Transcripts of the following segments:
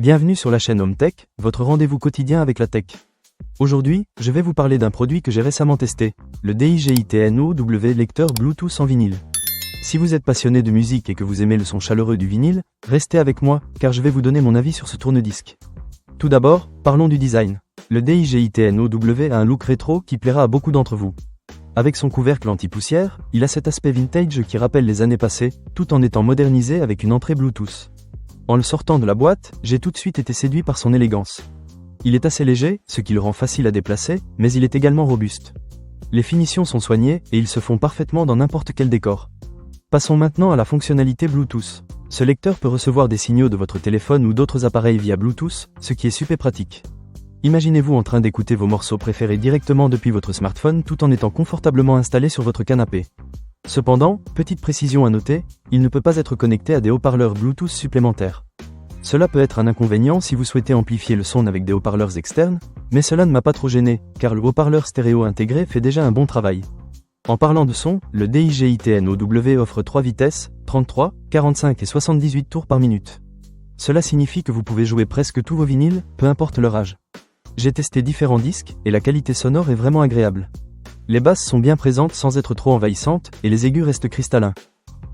Bienvenue sur la chaîne Home Tech, votre rendez-vous quotidien avec la tech. Aujourd'hui, je vais vous parler d'un produit que j'ai récemment testé, le DJI-TNOW lecteur Bluetooth en vinyle. Si vous êtes passionné de musique et que vous aimez le son chaleureux du vinyle, restez avec moi, car je vais vous donner mon avis sur ce tourne-disque. Tout d'abord, parlons du design. Le DJI-TNOW a un look rétro qui plaira à beaucoup d'entre vous. Avec son couvercle anti-poussière, il a cet aspect vintage qui rappelle les années passées, tout en étant modernisé avec une entrée Bluetooth. En le sortant de la boîte, j'ai tout de suite été séduit par son élégance. Il est assez léger, ce qui le rend facile à déplacer, mais il est également robuste. Les finitions sont soignées et ils se font parfaitement dans n'importe quel décor. Passons maintenant à la fonctionnalité Bluetooth. Ce lecteur peut recevoir des signaux de votre téléphone ou d'autres appareils via Bluetooth, ce qui est super pratique. Imaginez-vous en train d'écouter vos morceaux préférés directement depuis votre smartphone tout en étant confortablement installé sur votre canapé. Cependant, petite précision à noter, il ne peut pas être connecté à des haut-parleurs Bluetooth supplémentaires. Cela peut être un inconvénient si vous souhaitez amplifier le son avec des haut-parleurs externes, mais cela ne m'a pas trop gêné, car le haut-parleur stéréo intégré fait déjà un bon travail. En parlant de son, le DJI-TNOW offre 3 vitesses, 33, 45 et 78 tours par minute. Cela signifie que vous pouvez jouer presque tous vos vinyles, peu importe leur âge. J'ai testé différents disques, et la qualité sonore est vraiment agréable. Les basses sont bien présentes sans être trop envahissantes, et les aigus restent cristallins.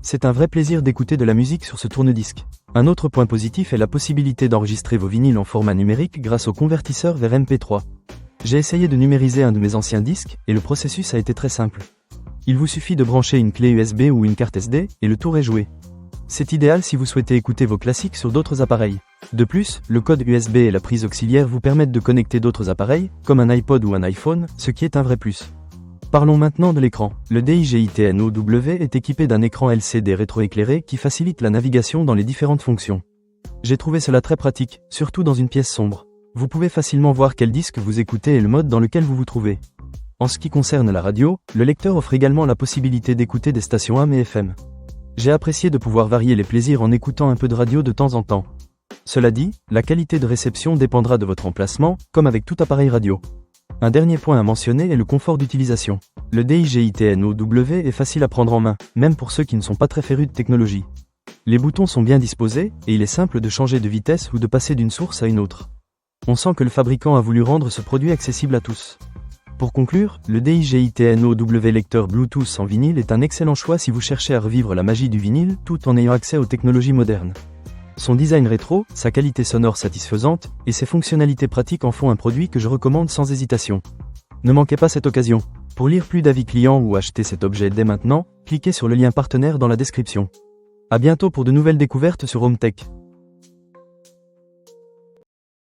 C'est un vrai plaisir d'écouter de la musique sur ce tourne-disque. Un autre point positif est la possibilité d'enregistrer vos vinyles en format numérique grâce au convertisseur vers MP3. J'ai essayé de numériser un de mes anciens disques, et le processus a été très simple. Il vous suffit de brancher une clé USB ou une carte SD, et le tour est joué. C'est idéal si vous souhaitez écouter vos classiques sur d'autres appareils. De plus, le code USB et la prise auxiliaire vous permettent de connecter d'autres appareils, comme un iPod ou un iPhone, ce qui est un vrai plus. Parlons maintenant de l'écran. Le DJI-TNOW est équipé d'un écran LCD rétroéclairé qui facilite la navigation dans les différentes fonctions. J'ai trouvé cela très pratique, surtout dans une pièce sombre. Vous pouvez facilement voir quel disque vous écoutez et le mode dans lequel vous vous trouvez. En ce qui concerne la radio, le lecteur offre également la possibilité d'écouter des stations AM et FM. J'ai apprécié de pouvoir varier les plaisirs en écoutant un peu de radio de temps en temps. Cela dit, la qualité de réception dépendra de votre emplacement, comme avec tout appareil radio. Un dernier point à mentionner est le confort d'utilisation. Le DJI-TNOW est facile à prendre en main, même pour ceux qui ne sont pas très férus de technologie. Les boutons sont bien disposés, et il est simple de changer de vitesse ou de passer d'une source à une autre. On sent que le fabricant a voulu rendre ce produit accessible à tous. Pour conclure, le DJI-TNOW lecteur Bluetooth en vinyle est un excellent choix si vous cherchez à revivre la magie du vinyle tout en ayant accès aux technologies modernes. Son design rétro, sa qualité sonore satisfaisante, et ses fonctionnalités pratiques en font un produit que je recommande sans hésitation. Ne manquez pas cette occasion. Pour lire plus d'avis clients ou acheter cet objet dès maintenant, cliquez sur le lien partenaire dans la description. À bientôt pour de nouvelles découvertes sur Home Tech.